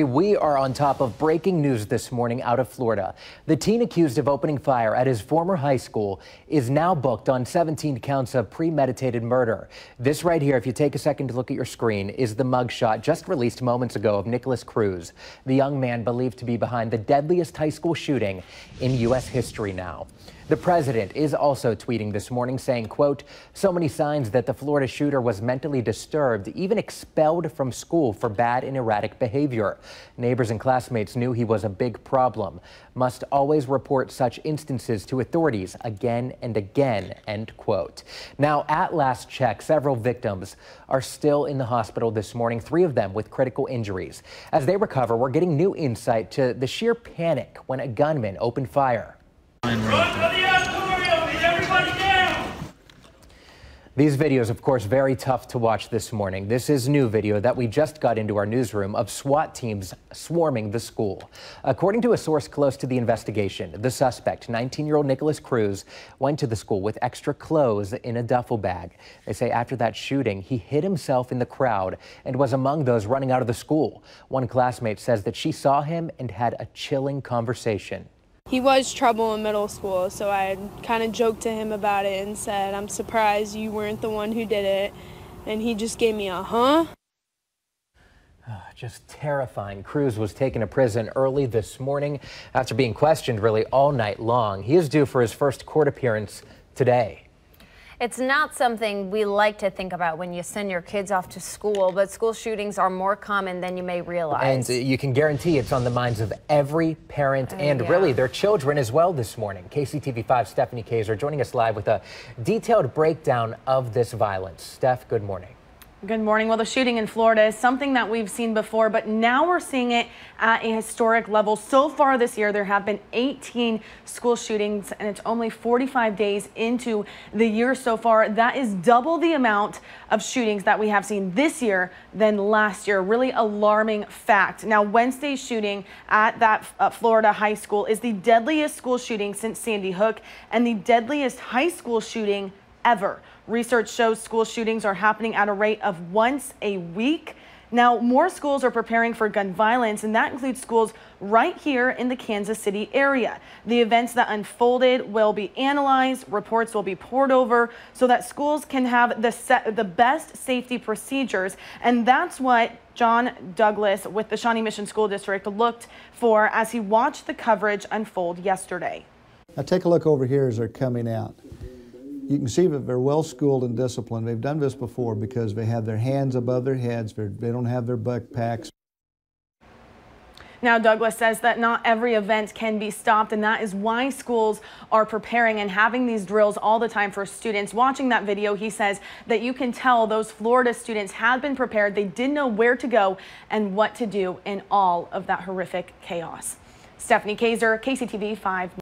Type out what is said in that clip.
We are on top of breaking news this morning out of Florida. The teen accused of opening fire at his former high school is now booked on 17 counts of premeditated murder. This right here, if you take a second to look at your screen, is the mugshot just released moments ago of Nicholas Cruz, the young man believed to be behind the deadliest high school shooting in U.S. history now. The president is also tweeting this morning saying, quote, "So many signs that the Florida shooter was mentally disturbed, even expelled from school for bad and erratic behavior. Neighbors and classmates knew he was a big problem. Must always report such instances to authorities again and again," end quote. Now, at last check, several victims are still in the hospital this morning, 3 of them with critical injuries. As they recover, we're getting new insight to the sheer panic when a gunman opened fire. Run for the auditorium! Get everybody down! These videos, of course, very tough to watch this morning. This is new video that we just got into our newsroom of SWAT teams swarming the school. According to a source close to the investigation, the suspect, 19-year-old Nicholas Cruz, went to the school with extra clothes in a duffel bag. They say after that shooting, he hid himself in the crowd and was among those running out of the school. One classmate says that she saw him and had a chilling conversation. He was trouble in middle school, so I kind of joked to him about it and said, "I'm surprised you weren't the one who did it." And he just gave me a huh? Just terrifying. Cruz was taken to prison early this morning after being questioned really all night long. He is due for his first court appearance today. It's not something we like to think about when you send your kids off to school, but school shootings are more common than you may realize. And you can guarantee it's on the minds of every parent and really their children as well this morning. KCTV5 Stephanie Kaiser joining us live with a detailed breakdown of this violence. Steph, good morning. Good morning. Well, the shooting in Florida is something that we've seen before, but now we're seeing it at a historic level. So far this year, there have been 18 school shootings, and it's only 45 days into the year so far. That is double the amount of shootings that we have seen this year than last year. Really alarming fact. Now, Wednesday's shooting at that Florida high school is the deadliest school shooting since Sandy Hook and the deadliest high school shooting ever. Research shows school shootings are happening at a rate of once a week. Now, more schools are preparing for gun violence, and that includes schools right here in the Kansas City area. The events that unfolded will be analyzed, reports will be poured over so that schools can have the best safety procedures. And that's what John Douglas with the Shawnee Mission School District looked for as he watched the coverage unfold yesterday. Now take a look over here as they're coming out. You can see that they're well schooled and disciplined. They've done this before because they have their hands above their heads. They don't have their backpacks. Now, Douglas says that not every event can be stopped, and that is why schools are preparing and having these drills all the time for students. Watching that video, he says that you can tell those Florida students had been prepared. They didn't know where to go and what to do in all of that horrific chaos. Stephanie Kaiser, KCTV 5.